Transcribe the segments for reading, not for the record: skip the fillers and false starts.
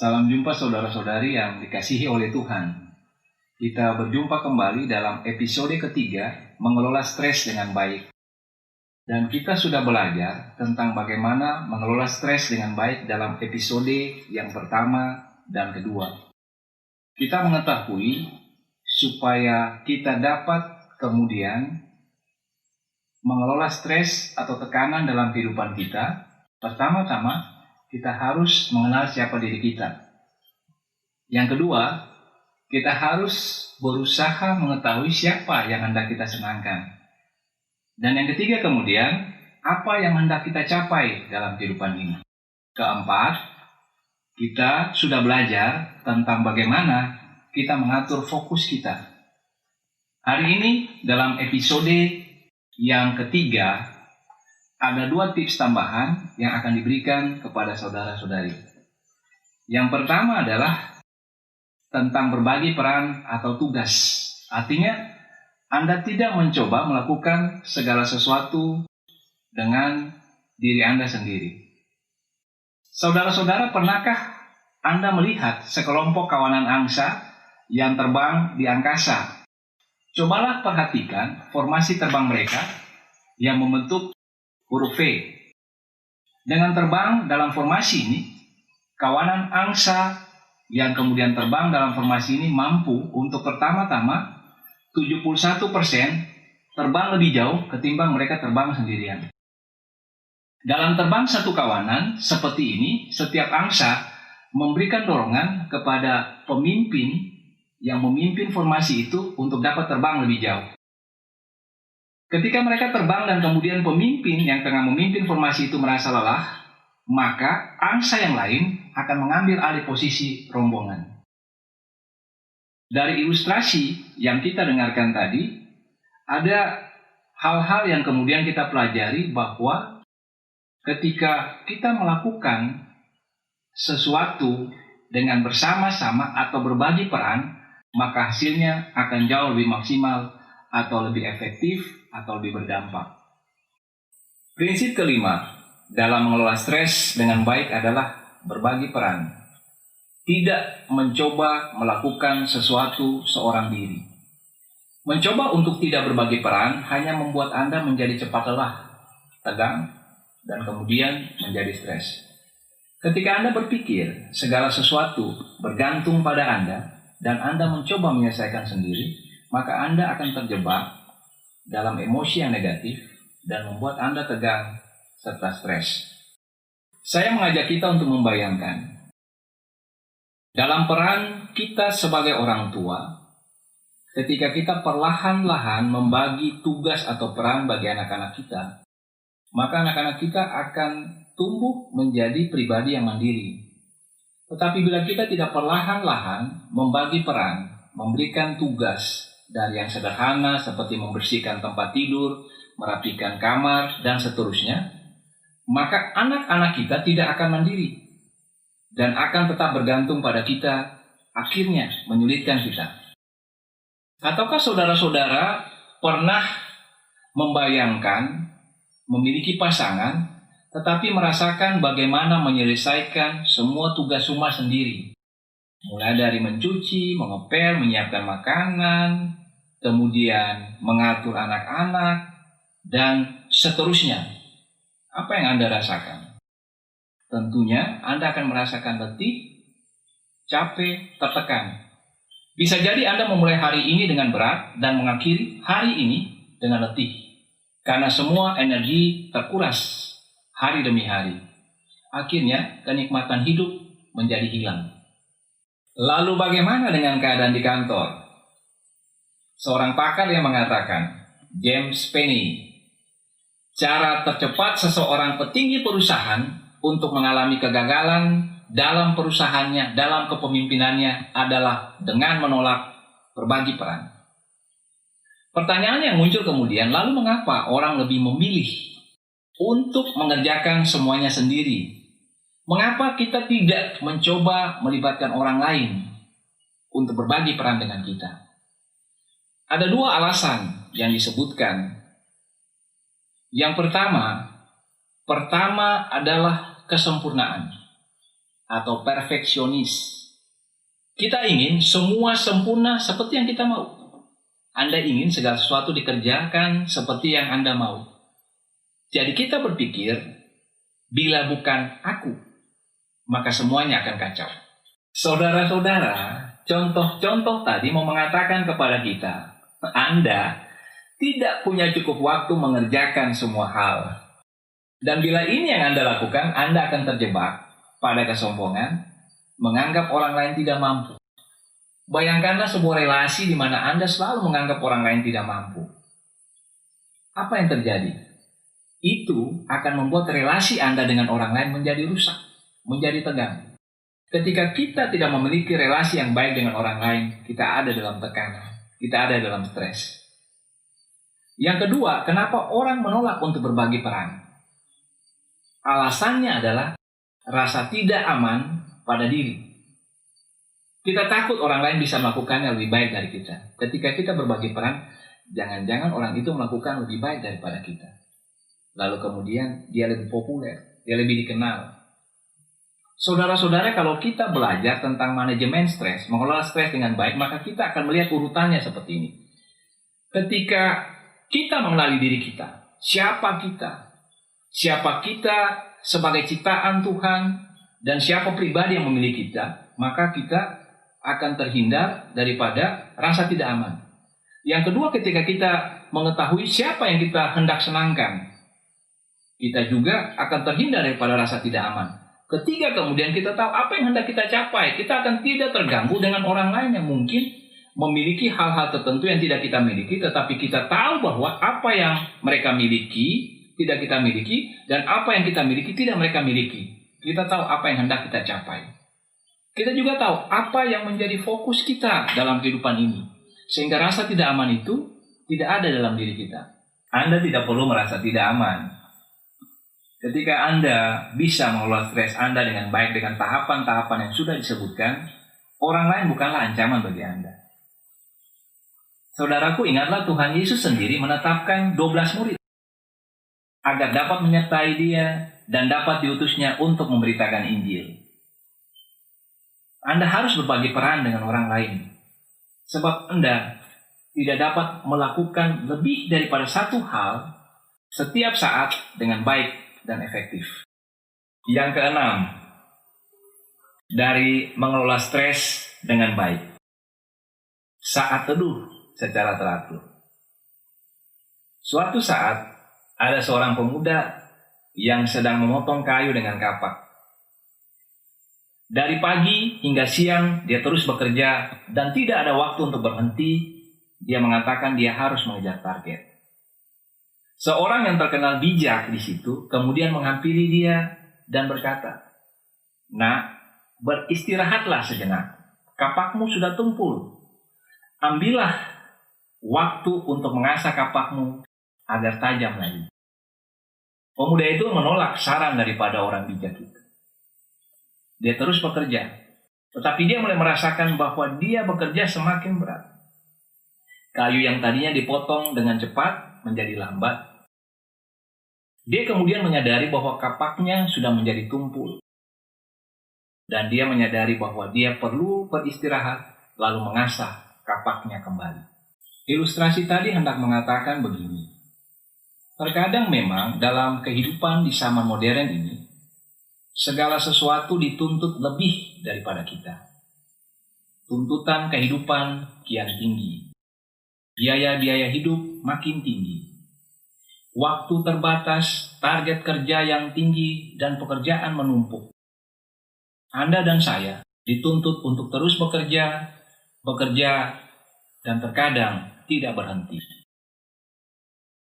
Salam jumpa saudara-saudari yang dikasihi oleh Tuhan. Kita berjumpa kembali dalam episode ketiga, mengelola stres dengan baik. Dan kita sudah belajar tentang bagaimana mengelola stres dengan baik dalam episode yang pertama dan kedua. Kita mengetahui supaya kita dapat kemudian mengelola stres atau tekanan dalam kehidupan kita, pertama-tama kita harus mengenal siapa diri kita. Yang kedua, kita harus berusaha mengetahui siapa yang hendak kita senangkan. Dan yang ketiga kemudian, apa yang hendak kita capai dalam kehidupan ini. Keempat, kita sudah belajar tentang bagaimana kita mengatur fokus kita. Hari ini dalam episode yang ketiga, ada 2 tips tambahan yang akan diberikan kepada saudara-saudari. Yang pertama adalah tentang berbagi peran atau tugas. Artinya, Anda tidak mencoba melakukan segala sesuatu dengan diri Anda sendiri. Saudara-saudara, pernahkah Anda melihat sekelompok kawanan angsa yang terbang di angkasa? Cobalah perhatikan formasi terbang mereka yang membentuk huruf V. Dengan terbang dalam formasi ini, kawanan angsa yang kemudian terbang dalam formasi ini mampu untuk pertama-tama 71% terbang lebih jauh ketimbang mereka terbang sendirian. Dalam terbang satu kawanan seperti ini, setiap angsa memberikan dorongan kepada pemimpin yang memimpin formasi itu untuk dapat terbang lebih jauh. Ketika mereka terbang dan kemudian pemimpin yang tengah memimpin formasi itu merasa lelah, maka angsa yang lain akan mengambil alih posisi rombongan. Dari ilustrasi yang kita dengarkan tadi, ada hal-hal yang kemudian kita pelajari bahwa ketika kita melakukan sesuatu dengan bersama-sama atau berbagi peran, maka hasilnya akan jauh lebih maksimal atau lebih efektif atau lebih berdampak. Prinsip kelima dalam mengelola stres dengan baik adalah berbagi peran. Tidak mencoba melakukan sesuatu seorang diri. Mencoba untuk tidak berbagi peran hanya membuat Anda menjadi cepat lelah, tegang, dan kemudian menjadi stres. Ketika Anda berpikir segala sesuatu bergantung pada Anda dan Anda mencoba menyelesaikan sendiri, maka Anda akan terjebak dalam emosi yang negatif dan membuat Anda tegang serta stres. Saya mengajak kita untuk membayangkan dalam peran kita sebagai orang tua, ketika kita perlahan-lahan membagi tugas atau peran bagi anak-anak kita, maka anak-anak kita akan tumbuh menjadi pribadi yang mandiri. Tetapi bila kita tidak perlahan-lahan membagi peran, memberikan tugas dari yang sederhana seperti membersihkan tempat tidur, merapikan kamar, dan seterusnya, maka anak-anak kita tidak akan mandiri dan akan tetap bergantung pada kita, akhirnya menyulitkan kita. Ataukah saudara-saudara pernah membayangkan memiliki pasangan tetapi merasakan bagaimana menyelesaikan semua tugas rumah sendiri? Mulai dari mencuci, mengepel, menyiapkan makanan, kemudian mengatur anak-anak, dan seterusnya. Apa yang Anda rasakan? Tentunya Anda akan merasakan letih, capek, tertekan. Bisa jadi Anda memulai hari ini dengan berat dan mengakhiri hari ini dengan letih. Karena semua energi terkuras hari demi hari. Akhirnya kenikmatan hidup menjadi hilang. Lalu bagaimana dengan keadaan di kantor? Seorang pakar yang mengatakan, James Penny, cara tercepat seseorang petinggi perusahaan untuk mengalami kegagalan dalam perusahaannya, dalam kepemimpinannya adalah dengan menolak berbagi peran. Pertanyaan yang muncul kemudian, lalu mengapa orang lebih memilih untuk mengerjakan semuanya sendiri? Mengapa kita tidak mencoba melibatkan orang lain untuk berbagi peran dengan kita? Ada 2 alasan yang disebutkan. Yang pertama adalah kesempurnaan. atau perfeksionis. Kita ingin semua sempurna seperti yang kita mau. Anda ingin segala sesuatu dikerjakan seperti yang Anda mau. Jadi kita berpikir, bila bukan aku, maka semuanya akan kacau. Saudara-saudara, contoh-contoh tadi mau mengatakan kepada kita, Anda tidak punya cukup waktu mengerjakan semua hal. Dan bila ini yang Anda lakukan, Anda akan terjebak pada kesombongan, menganggap orang lain tidak mampu. Bayangkanlah sebuah relasi di mana Anda selalu menganggap orang lain tidak mampu. Apa yang terjadi? Itu akan membuat relasi Anda dengan orang lain menjadi rusak, menjadi tegang. Ketika kita tidak memiliki relasi yang baik dengan orang lain, kita ada dalam tekanan, kita ada dalam stres. Yang kedua, kenapa orang menolak untuk berbagi peran? Alasannya adalah rasa tidak aman pada diri. Kita takut orang lain bisa melakukannya lebih baik dari kita. Ketika kita berbagi peran, jangan-jangan orang itu melakukan lebih baik daripada kita. Lalu kemudian dia lebih populer, dia lebih dikenal. Saudara-saudara, kalau kita belajar tentang manajemen stres, mengelola stres dengan baik, maka kita akan melihat urutannya seperti ini. Ketika kita mengenali diri kita, siapa kita sebagai ciptaan Tuhan, dan siapa pribadi yang memilih kita, maka kita akan terhindar daripada rasa tidak aman. Yang kedua, ketika kita mengetahui siapa yang kita hendak senangkan, kita juga akan terhindar daripada rasa tidak aman. Ketiga, kemudian kita tahu apa yang hendak kita capai, kita akan tidak terganggu dengan orang lain yang mungkin memiliki hal-hal tertentu yang tidak kita miliki, tetapi kita tahu bahwa apa yang mereka miliki tidak kita miliki, dan apa yang kita miliki tidak mereka miliki. Kita tahu apa yang hendak kita capai. Kita juga tahu apa yang menjadi fokus kita dalam kehidupan ini, sehingga rasa tidak aman itu tidak ada dalam diri kita. Anda tidak perlu merasa tidak aman. Ketika Anda bisa mengelola stres Anda dengan baik dengan tahapan-tahapan yang sudah disebutkan, orang lain bukanlah ancaman bagi Anda. Saudaraku, ingatlah Tuhan Yesus sendiri menetapkan 12 murid agar dapat menyertai dia dan dapat diutusnya untuk memberitakan Injil. Anda harus berbagi peran dengan orang lain, sebab Anda tidak dapat melakukan lebih daripada satu hal setiap saat dengan baik dan efektif. Yang keenam, dari mengelola stres dengan baik, saat teduh secara teratur. Suatu saat, ada seorang pemuda yang sedang memotong kayu dengan kapak. Dari pagi hingga siang, dia terus bekerja dan tidak ada waktu untuk berhenti. Dia mengatakan dia harus mengejar target. Seorang yang terkenal bijak di situ kemudian menghampiri dia dan berkata, "Nak, beristirahatlah sejenak. Kapakmu sudah tumpul. Ambillah waktu untuk mengasah kapakmu agar tajam lagi." Pemuda itu menolak saran daripada orang bijak itu. Dia terus bekerja, tetapi dia mulai merasakan bahwa dia bekerja semakin berat. Kayu yang tadinya dipotong dengan cepat menjadi lambat. Dia kemudian menyadari bahwa kapaknya sudah menjadi tumpul. Dan dia menyadari bahwa dia perlu beristirahat lalu mengasah kapaknya kembali. Ilustrasi tadi hendak mengatakan begini. Terkadang memang dalam kehidupan di zaman modern ini, segala sesuatu dituntut lebih daripada kita. Tuntutan kehidupan kian tinggi. Biaya-biaya hidup makin tinggi. Waktu terbatas, target kerja yang tinggi, dan pekerjaan menumpuk. Anda dan saya dituntut untuk terus bekerja, dan terkadang tidak berhenti.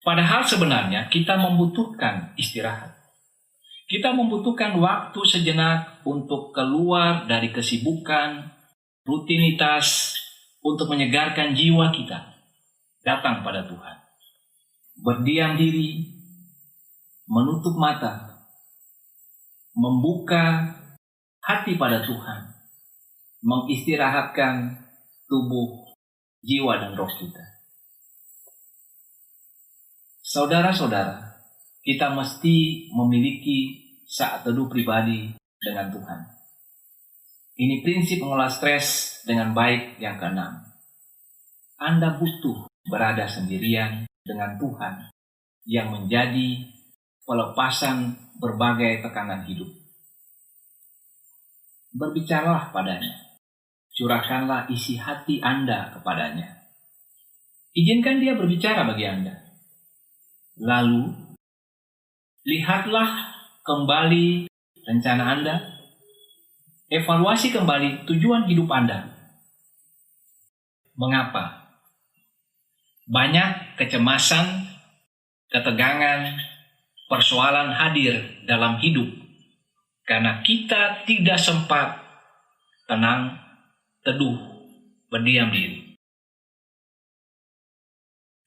Padahal sebenarnya kita membutuhkan istirahat. Kita membutuhkan waktu sejenak untuk keluar dari kesibukan, rutinitas, untuk menyegarkan jiwa kita. Datang pada Tuhan. Berdiam diri, menutup mata, membuka hati pada Tuhan, mengistirahatkan tubuh, jiwa, dan roh kita. Saudara-saudara, kita mesti memiliki saat teduh pribadi dengan Tuhan. Ini prinsip mengelola stres dengan baik yang keenam. Anda butuh berada sendirian dengan Tuhan yang menjadi pelepasan berbagai tekanan hidup. Berbicaralah padanya. Curahkanlah isi hati Anda kepadanya. Izinkan dia berbicara bagi Anda. Lalu, lihatlah kembali rencana Anda. Evaluasi kembali tujuan hidup Anda. Mengapa? Banyak kecemasan, ketegangan, persoalan hadir dalam hidup karena kita tidak sempat tenang, teduh, berdiam diri.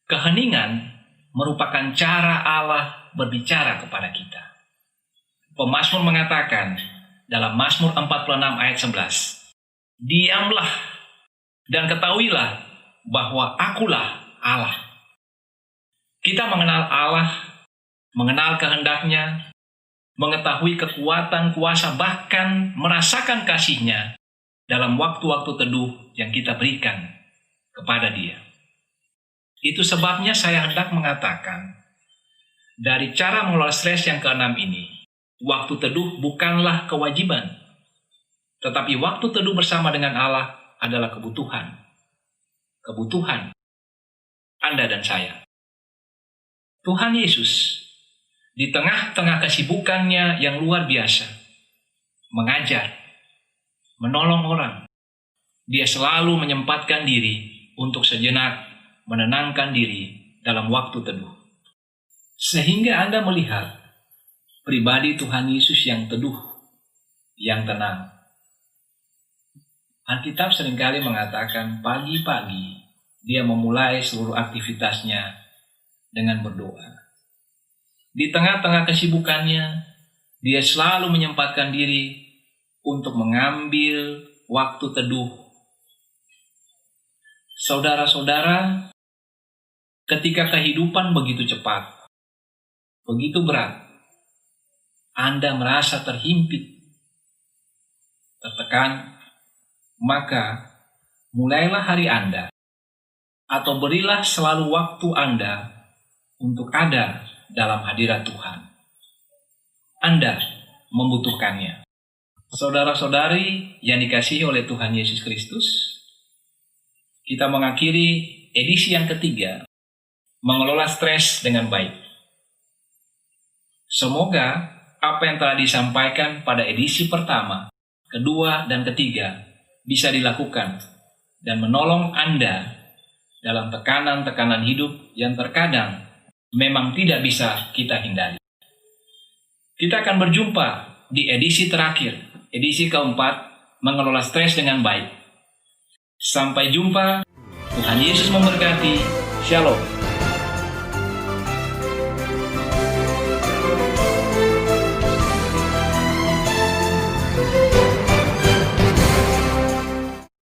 Keheningan merupakan cara Allah berbicara kepada kita. Pemazmur mengatakan dalam Mazmur 46 ayat 11, "Diamlah dan ketahuilah bahwa akulah Allah." Kita mengenal Allah, mengenal kehendaknya, mengetahui kekuatan kuasa, bahkan merasakan kasih-Nya dalam waktu-waktu teduh yang kita berikan kepada Dia. Itu sebabnya saya hendak mengatakan, dari cara mengelola stres yang keenam ini, waktu teduh bukanlah kewajiban, tetapi waktu teduh bersama dengan Allah adalah kebutuhan. Kebutuhan Anda dan saya. Tuhan Yesus di tengah-tengah kesibukannya yang luar biasa, mengajar, menolong orang, Dia selalu menyempatkan diri untuk sejenak menenangkan diri dalam waktu teduh. Sehingga Anda melihat pribadi Tuhan Yesus yang teduh, yang tenang. Alkitab seringkali mengatakan pagi-pagi Dia memulai seluruh aktivitasnya dengan berdoa. Di tengah-tengah kesibukannya, Dia selalu menyempatkan diri untuk mengambil waktu teduh. Saudara-saudara, ketika kehidupan begitu cepat, begitu berat, Anda merasa terhimpit, tertekan, maka mulailah hari Anda, atau berilah selalu waktu Anda untuk ada dalam hadirat Tuhan. Anda membutuhkannya. Saudara-saudari yang dikasihi oleh Tuhan Yesus Kristus, kita mengakhiri edisi yang ketiga, mengelola stres dengan baik. Semoga apa yang telah disampaikan pada edisi pertama, kedua, dan ketiga bisa dilakukan dan menolong Anda dalam tekanan-tekanan hidup yang terkadang memang tidak bisa kita hindari. Kita akan berjumpa di edisi terakhir, edisi keempat, mengelola stres dengan baik. Sampai jumpa, Tuhan Yesus memberkati. Shalom.